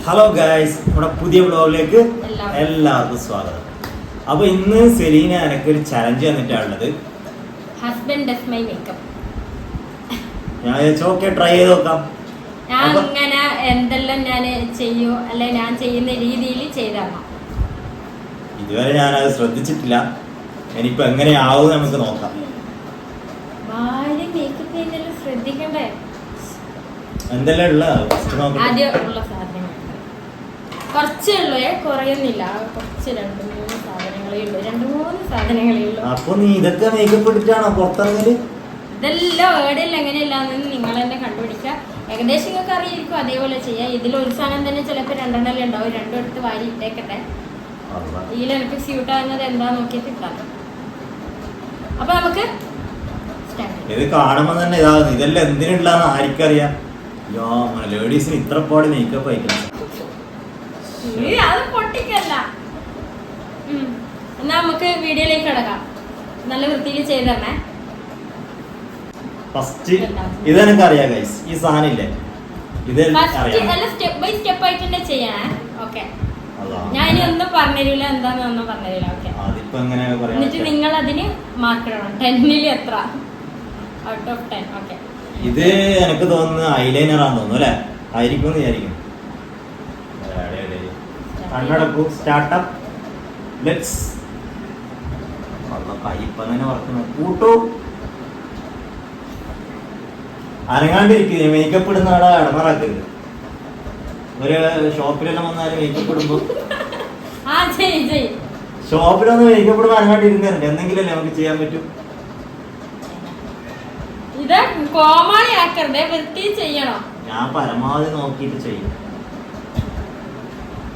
Hello guys, നമ്മുടെ പുതിയ വ്ലോഗിലേക്ക് എല്ലാവർക്കും സ്വാഗതം. അപ്പൊ ഇന്ന് സെലീന എനിക്കൊരു ചലഞ്ച് തന്നിട്ടാണുള്ളത്. Husband does my makeup. ഞാൻ ഓക്കെ ട്രൈ ചെയ്ത് നോക്കാം. ഞാൻ ഇങ്ങനെ എന്തെല്ലാം ഞാൻ ചെയ്യൂ അല്ലെ ഞാൻ ചെയ്യുന്ന രീതിയിൽ ചെയ്തരണം. ഇതുവരെ ഞാനത് ശ്രദ്ധിച്ചിട്ടില്ല. ഇനിയിപ്പോ എങ്ങനെയാവും നമുക്ക് നോക്കാം. ഭാര്യ മേക്കപ്പ് ചെയ്യുന്നതെല്ലാം ശ്രദ്ധിക്കണ്ടേ? എന്തെല്ലാം ഉള്ള ആദ്യം ഉള്ള സാധനങ്ങൾ കുറച്ചേ ഉള്ളൂ, കുറയൊന്നില്ല. കുറച്ച് 2-3 സാധനങ്ങളേ ഉള്ളൂ. 2-3 സാധനങ്ങളേ ഉള്ളൂ. അപ്പൊ നീ ഇതൊക്കെ മേക്കപ്പ് ഇട്ടിട്ടാണോ പുറത്തിറങ്ങല്? ഇതെല്ലാം ഏടെല്ലാം എങ്ങനെയല്ലാന്ന് നിങ്ങൾ തന്നെ കണ്ടുപിടിക്കുക. ഏകദേശം നിങ്ങൾക്ക് അറിയായിരിക്കും, അതേപോലെ ചെയ്യാം. ഇതിലൊരു സാധനം തന്നെ ചിലപ്പോൾ 2 ഉണ്ടാവും. 2 എടുത്ത് വാരി ഇട്ടേക്കട്ടെ. ഇതിൽ എനിക്ക് സ്യൂട്ട് ആകുന്നത് എന്താ നോക്കിയിട്ട് ഇട്ടാൽ. അപ്പൊ നമുക്ക് ഇത് കാണുമ്പോ തന്നെ ഇതാകുന്നു. ഇതെല്ലാം എന്തിനുള്ളതെന്ന് ആർക്കറിയാം? ലേഡീസിന് ഇത്ര പാട് മേക്കപ്പ് അയക്കണം. അത് പൊട്ടിക്കല്ല. എന്നാ നമുക്ക് വീഡിയോയിലേക്ക് കിടക്കാം. നല്ല വൃത്തിയിൽ ചെയ്തരണേ. ഫസ്റ്റ് ഇത് എനിക്ക് അറിയാം ഗൈസ്, ഈ സാധനം ഇല്ലേ ഇത് സ്റ്റെപ്പ് ബൈ സ്റ്റെപ്പ് ആയിട്ട് തന്നെ ചെയ്യണേ. ഓക്കെ, ഞാൻ ഇനി ഒന്നും പറഞ്ഞില്ല, എന്താന്നൊന്നും പറഞ്ഞില്ല. ഓക്കെ, എന്നിട്ട് നിങ്ങൾ അതിന് മാർക്ക് ഇടണം. 10ൽ എത്ര ഔട്ട് ഓഫ് 10? ഓക്കെ, ഇത് എനിക്ക് തോന്നുന്നു ഐലൈനർ ആണെന്ന് തോന്നുന്നു അല്ലെ? ആയിരിക്കും എന്ന് വിചാരിക്കും. കണ്ണടക്കൂ, സ്റ്റാർട്ടപ്പ്, ലെറ്റ്സ്. ഇപ്പം തന്നെ വർക്കുന്നു. കൂട്ടു അനങ്ങാണ്ടിരിക്കുക. മേക്കപ്പ് ഇടുന്ന ആളെ ഇടമറാക്കരുത്. ഒരു ഷോപ്പിലെല്ലാം വന്നാലും മേക്കപ്പ് ഇടുമ്പോ ഷോപ്പിലൊന്ന് മേക്കപ്പ് ഇടുമ്പോ അനങ്ങാണ്ടിരുന്നുണ്ട്. എന്തെങ്കിലും നമുക്ക് ചെയ്യാൻ പറ്റും. ഇത് കോമാളി ആക്കരുതേ, വൃത്തി ചെയ്യണം. ഞാൻ പരമാവധി നോക്കിയിട്ട് ചെയ്യും.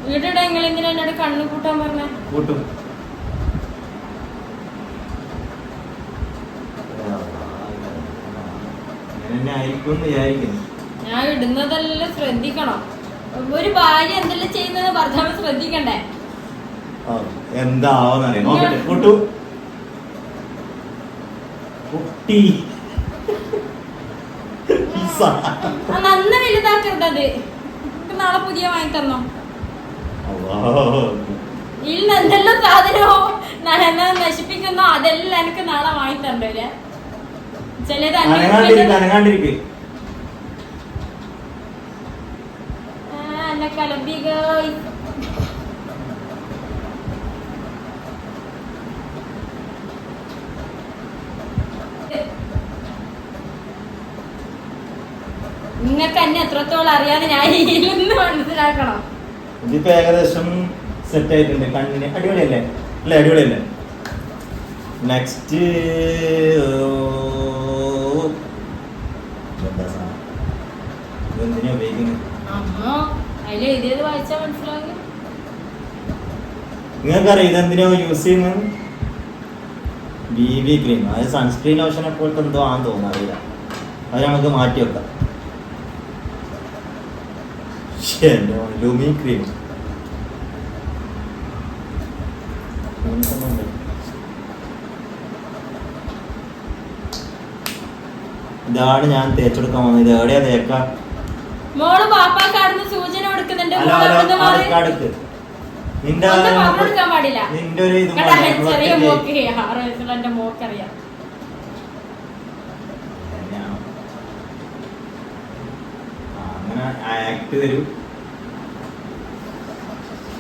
വീട്ടിടെ നിങ്ങൾ എന്തിനാ എന്നോട് കണ്ണു കൂട്ടാൻ പറഞ്ഞ? കൂട്ടും. ഞാൻ ഇടുന്നതെല്ലാം ശ്രദ്ധിക്കണം. ഒരു ഭാര്യ എന്തെല്ലാം ചെയ്യുന്നത് ഭർത്താവ് ശ്രദ്ധിക്കണ്ടേ? എന്താവന്നറിയാം. നോക്കട്ടെ. കൂട്ടു കുട്ടി നന്ന വലുതാക്കരുത്. നാളെ പുതിയ വാങ്ങി തന്നോ? ഇല്ല, എന്തെല്ലാം സാധനമോ നശിപ്പിക്കുന്നോ അതെല്ലാം എനിക്ക് നാളെ വാങ്ങി തരണ്ടേ. ചിലത് കലമ്പിക. നിങ്ങൾക്ക് എന്നെ എത്രത്തോളം അറിയാതെ ഞാൻ ഇരുന്ന് മനസ്സിലാക്കണം. ഇതിപ്പോ ഏകദേശം സെറ്റ് ആയിട്ടുണ്ട്. കണ്ണിന് അടിപൊളിയല്ലേ? അല്ലേ? അടിപൊളിയല്ലേ? നെക്സ്റ്റ് എന്തിനാ ഉപയോഗിക്കുന്നത്? നിങ്ങൾക്കറിയാം ഇതെന്തിനാ യൂസ് ചെയ്യുന്നത്? BB cream. അത് സൺസ്ക്രീൻ ലോഷനെ പോലത്തെ എന്തോ ആണെന്ന് തോന്നുന്നു, അറിയില്ല. അത് നമുക്ക് മാറ്റി വെക്കാം. ലൂമി ക്രീം. ഇതാണ് ഞാൻ തേച്ചെടുക്കാൻ വന്നത്. ഇത് എവിടെയാ തേക്കാം? മോള് പാപ്പാക്കാടുന്ന് സൂചന കൊടുക്കുന്നുണ്ട്. നിന്റെ ഒരു ചെറിയ മോക്ക് 6 വയസ്സുള്ള എന്റെ മോക്കറിയാം.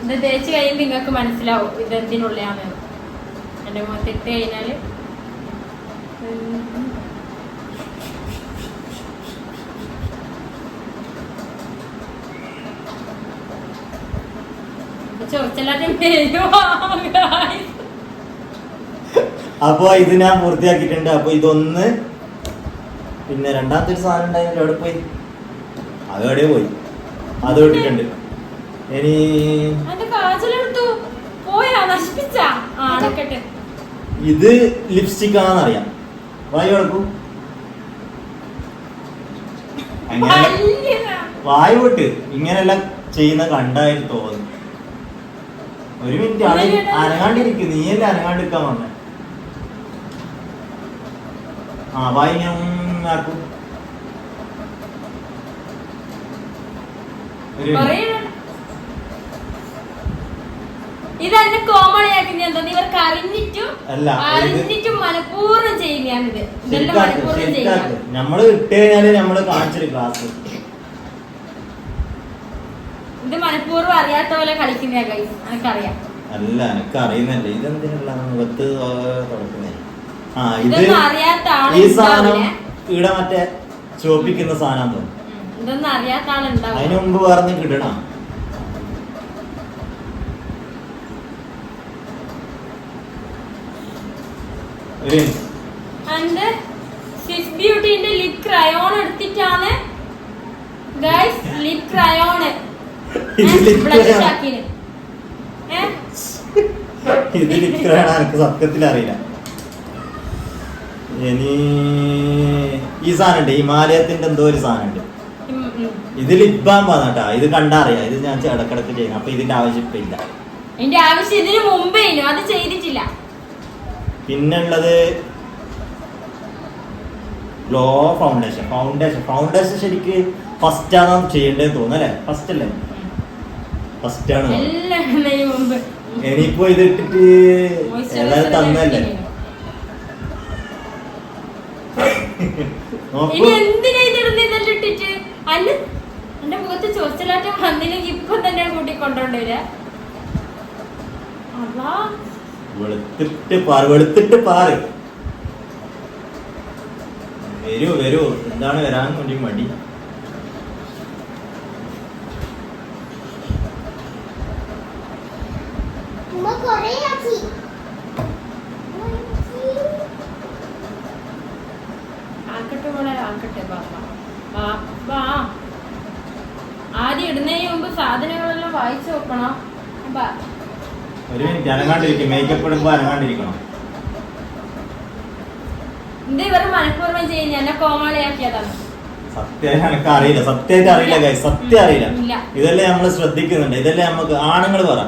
ഇത് തേച്ച് കഴിയുമ്പോ നിങ്ങൾക്ക് മനസ്സിലാവും ഇതെന്തിനുള്ളതാണ്. എന്റെ മുഖത്ത് ഇട്ട് കഴിഞ്ഞാല് അപ്പൊ ഇത് ഞാൻ പൂർത്തിയാക്കിയിട്ടുണ്ട്. അപ്പൊ ഇതൊന്ന്, പിന്നെ രണ്ടാമത്തെ ഒരു സാധനം ഉണ്ടായിരുന്നു. എവിടെ പോയി? അത് എവിടെ പോയി? അത് ഇട്ടിട്ടുണ്ട്. ഇനി ഇത് ലിപ്സ്റ്റിക് ആണെന്നറിയാം. വായി കൊടുക്കൂ. വായി വിട്ട് ഇങ്ങനെല്ലാം ചെയ്യുന്ന കണ്ടായിട്ട് തോന്നുന്നു. ഒരു മിനിറ്റ് അനങ്ങാണ്ടിരിക്കും. നീയല്ലേ അനങ്ങാണ്ടിരിക്കാൻ പറഞ്ഞ. വായി ഞാൻ ആക്കും. ഇതെന്നെ കോമഡിയാക്കുന്ന എന്താ ഇവർക്ക് അറിഞ്ഞിട്ടും അല്ല, അറിഞ്ഞിട്ടും മനഃപൂർവ്വം ചെയ്യുന്നതാണിത്. ഇതെല്ലാം മനഃപൂർവ്വം ചെയ്യുക. നമ്മള് ഇട്ട് കഴിഞ്ഞാല് നമ്മള് കാണിച്ചൊരു ക്ലാസ്. ഇത് മനഃപൂർവ്വം അറിയാത്ത പോലെ കളിക്കുന്ന ഗൈസ്, എനിക്കറിയാം. അല്ല, എനിക്ക് അറിയുന്നല്ലേ ഇതെന്തിനുള്ള മുഖത്ത് തുടക്കുന്നേ. ആ ഇത് ഇതൊന്നും അറിയാത്ത ഈ സാധനം ഇവിടെ മറ്റേ ചോപ്പിക്കുന്ന സാധനം തോന്നും. ഇതൊന്നും അറിയാത്ത ആളുണ്ടാവും. അതിന് മുമ്പ് വേറെ കിട്ടണം. സ്വിസ് ബ്യൂട്ടിന്റെ ലിപ് ക്രയോൺ എടുത്തിട്ടാണ് ഗൈസ്, ലിപ് ക്രയോൺ ബ്ലഷ് ആക്കിയത്. ഇത് ലിക്രാണ്, എനിക്ക് സത്യത്തിൽ അറിയില്ല. ഇനി ഈ സാധനം ഉണ്ട്, ഹിമാലയത്തിന്റെ എന്തോ ഒരു സാധനം ഉണ്ട്. ഇത് ലിപ് ബാം വന്നിട്ടാ, ഇത് കണ്ടാ അറിയാം. ഇത് ഞാൻ ഇടക്കിടക്ക് ചെയ്യുന്നു, അപ്പൊ ഇതിന്റെ ആവശ്യം ഇപ്പൊ ഇല്ല. ഇതിന്റെ ആവശ്യം ഇതിന് മുമ്പേ അത് ചെയ്തിട്ടില്ല. പിന്നുള്ളത് ഗ്ലോ ഫൗണ്ടേഷൻ. ഫൗണ്ടേഷൻ ശരിക്ക് ഫസ്റ്റ് ആണോ ചെയ്യേണ്ടത് തോന്നല്ലേ? ഫസ്റ്റ് അല്ലേ? ഫസ്റ്റ് ആണ്. ഇനിയിപ്പോ ഇത് ഇട്ടിട്ട് ഏതായാലും തന്നല്ലേ. ഇനി എന്തിനാ ഇതിടുന്ന ഇതെല്ലാം ഇട്ടിട്ട്? അല്ല എന്റെ മുഖത്ത് ചോദിച്ചാലും വന്നില്ലെങ്കിൽ ഇപ്പൊ തന്നെ കൂട്ടിക്കൊണ്ടോണ്ടില്ല. വെളുത്തിട്ട് പാറ്. വരൂ എന്താണ് വരാൻ വേണ്ടി മടി? ആക്കട്ടെ മോളെ, ആക്കട്ടെ ബാപ്പ. ആദ്യം ഇടുന്നതിന് മുമ്പ് സാധനങ്ങളെല്ലാം വായിച്ചു നോക്കണം. ഒരു മിനിറ്റ് അനങ്ങാണ്ടിരിക്കും, മേക്കപ്പ് ഇടുമ്പോ അനങ്ങാണ്ടിരിക്കണം. ഇത് ഇവർ മനഃപൂർവ്വം ചെയ്യുന്ന എന്നെ കോമാളിയാക്കിയതാണ്. സത്യം എനിക്ക് അറിയില്ല, സത്യമായിട്ട് അറിയില്ല ഗൈസ്, സത്യം അറിയില്ല. ഇതെല്ലാം നമ്മള് ശ്രദ്ധിക്കുന്നുണ്ട്, ഇതെല്ലാം നമുക്ക് ആണുങ്ങൾ പറ,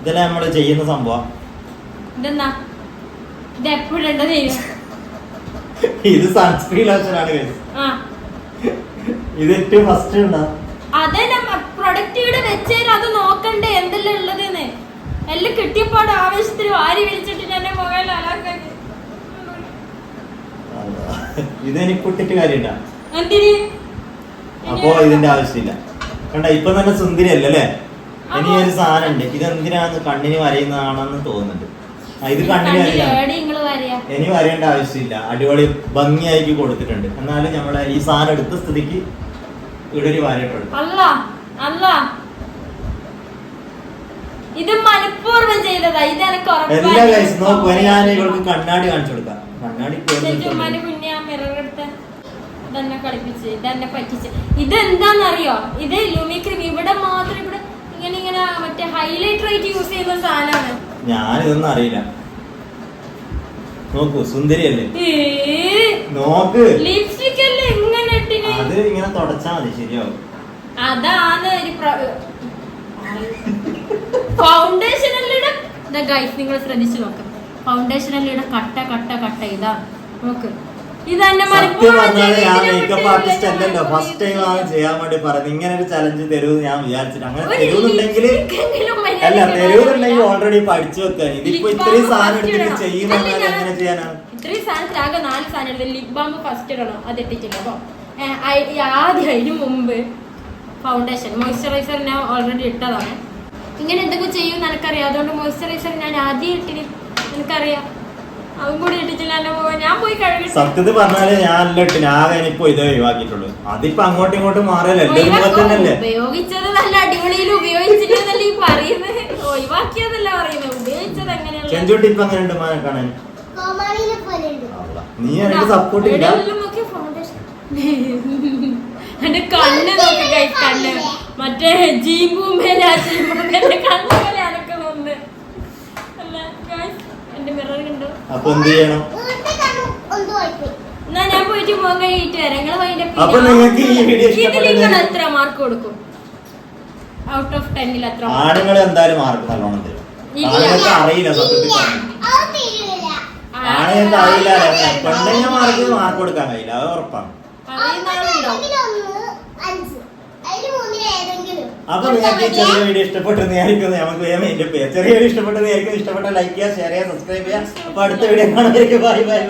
ഇതെല്ലാം നമ്മള് ചെയ്യുന്ന സംഭവം. ഇതെന്നാ ഇത് എപ്പോഴുണ്ട് ചെയ്യും? ഇത് സൺസ്ക്രീൻ ലോഷനാണ് ഗൈസ്. ഇത് ഏറ്റവും ഫസ്റ്റ് ഉണ്ടാവും. അതെ, പ്രൊഡക്റ്റ് ഇവിടെ വെച്ചേരും, അത് നോക്കണ്ടേ എന്തെല്ലാം ഉള്ളതെന്ന്. എല്ലാം കിട്ടിയപ്പാട് ആവശ്യത്തിന് വാരി വലിച്ചിട്ട് എന്റെ മൊബൈൽ അലാക്കാക്കി. ഇതെനിക്ക് ഇട്ടിട്ട് കാര്യമില്ല. എന്തിന്? അപ്പോ ഇതിന്റെ ആവശ്യമില്ല. കണ്ട ഇപ്പൊ തന്നെ സുന്ദരി അല്ലേ? ഇനി ഒരു സാധനം ഉണ്ട്, ഇതെന്തിനാന്ന് കണ്ണിന് വരയുന്നതാണെന്ന് തോന്നുന്നുണ്ട്. ഇത് കണ്ണിന് വരയില്ല, ഇനി വരേണ്ട ആവശ്യമില്ല. അടിപൊളി ഭംഗിയാക്കി കൊടുത്തിട്ടുണ്ട്. എന്നാലും നമ്മളെ ഈ സാധനം എടുത്ത സ്ഥിതിക്ക് ഇവിടെ ഒരു വരയിട്ടുണ്ട്. ഇത് മനഃപൂർവ്വം ചെയ്തതാ. ഇത് എല്ലാ ഗൈസ് നോക്കൂ, ഞാൻ ഇവൾക്ക് കണ്ണാടി കാണിച്ചു കൊടുക്കാം. കണ്ണാടി ഇതെന്നെ കളിപ്പിച്ച്, ഇതെന്നെ പറ്റിച്ച്. ഇതെന്താന്നറിയോ? ഇത് ലൂമി ക്രീം ഇവിടെ മാത്രം, ഇവിടെ ഇങ്ങനെ മറ്റേ ഹൈലൈറ്റർ ആയിട്ട് യൂസ് ചെയ്യുന്ന സാധനമാണ്. ഞാനിതൊന്നും അറിയില്ല. നോക്കൂ, സുന്ദരിയല്ലേ? നോക്ക്, ലിപ്സ്റ്റിക് അല്ലേ ഇങ്ങനെ ഇട്ടിന്? അത് ഇങ്ങനെ തുടച്ചാ മതി, ശരിയാവും. അതാണ് ഒരു ഫൗണ്ടേഷൻ എല്ലാം ഗൈസ്, നിങ്ങൾ ശ്രദ്ധിച്ചു നോക്ക്. ഫൗണ്ടേഷൻ എല്ലാം കട്ട ഇതാ നോക്ക്. സത്യം പറഞ്ഞാൽ ഞാൻ മേക്കപ്പ് ആർട്ടിസ്റ്റ് അല്ലല്ലോ, ഫസ്റ്റ് ടൈം ആണ് ചെയ്യാൻ വേണ്ടി പറയുന്നത്. ഇങ്ങനെ ഒരു ചലഞ്ച് തരുമെന്ന് ഞാൻ വിചാരിച്ചിട്ട്. അങ്ങനെ തരുന്നുണ്ടെങ്കിൽ അല്ല, തരുന്നുണ്ടെങ്കിൽ ഓൾറെഡി പഠിച്ചു വെക്കാൻ. ഇതിപ്പോ ഇത്രയും സാധനം എടുത്തിട്ട് ചെയ്യുന്ന എങ്ങനെ ചെയ്യാനാണ്? ഇത്രയും സാധനത്തിൽ ആകെ 4 സാധനം എടുത്ത് ലിപ് ബാം ഫസ്റ്റ് ഇടണം, അത് ഇട്ടിട്ടില്ല. അപ്പൊ ആദ്യം അതിന് മുമ്പ് ഫൗണ്ടേഷൻ, മോയ്സ്ചറൈസർ ഞാൻ ഓൾറെഡി ഇട്ടതാണ്. ഇങ്ങനെ എന്തൊക്കെ ചെയ്യുമെന്ന് എനിക്കറിയാം. അതുകൊണ്ട് മോയ്സ്ചറൈസർ ഞാൻ ആദ്യം ഇട്ടിന്, എനിക്കറിയാം. അതും കൂടി ഇട്ടിട്ടില്ല. ഞാൻ പോയി കഴുകി. സത്യത്തിൽ പറഞ്ഞാല് ഞാനല്ല ഇട്ടിന്, ആകെ ഇനിയിപ്പോ ഇത് ഒഴിവാക്കിയിട്ടുള്ളൂ. അതിപ്പോ അങ്ങോട്ടും ഇങ്ങോട്ടും മാറല്ലേ, ഉപയോഗിച്ചത് നല്ല അടിപൊളിയിൽ ഉപയോഗിച്ചിട്ടല്ലേ ഈ പറയുന്നത്. ഒഴിവാക്കിയതല്ല പറയുന്നത്, ഉപയോഗിച്ചത് എങ്ങനെയുള്ള. ചെഞ്ചോട്ടി ഇപ്പൊ അങ്ങനെ ഉണ്ട് മാനെ കാണാൻ? നീ എനിക്ക് സപ്പോർട്ട് ഇല്ല. എന്റെ കണ്ണ് നോക്കി, കണ്ണ് മറ്റേ ജീമ്പൂമേലെ കണ്ണ് പോലെ അനക്ക് തോന്നുന്നു. എന്റെ മിറർ കണ്ടോ? അപ്പൊ എന്ത് ചെയ്യണം? എന്നാ ഞാൻ പോയിട്ട് മുഖം കഴിയിട്ട് വരാം. നിങ്ങൾ എത്ര മാർക്ക് കൊടുക്കും? ഔട്ട് ഓഫ് 10 എത്ര? ആണുങ്ങൾ എന്തായാലും മാർക്ക് നല്ലോണം തരും. അറിയില്ല, സത്യത്തിൽ ആണുങ്ങൾക്ക് അറിയില്ല. പെണ്ണുങ്ങൾ മാർക്ക് കൊടുക്കാൻ കഴിയില്ല, അത് ഉറപ്പാണ്. അപ്പൊ നിങ്ങൾക്ക് ഈ ചെറിയ വീഡിയോ ഇഷ്ടപ്പെട്ടെന്ന് വിചാരിക്കുന്നു. നമുക്ക് വേഗം എന്റെ പേര് ചെറിയ വീഡിയോ ഇഷ്ടപ്പെട്ടെന്ന് വിചാരിക്കുന്നു. ഇഷ്ടപ്പെട്ട ലൈക്ക് ചെയ്യുക, ഷെയർ ചെയ്യുക, സബ്സ്ക്രൈബ് ചെയ്യുക. അപ്പൊ അടുത്ത വീഡിയോ കാണുന്നവർക്ക് ബൈ ബൈ.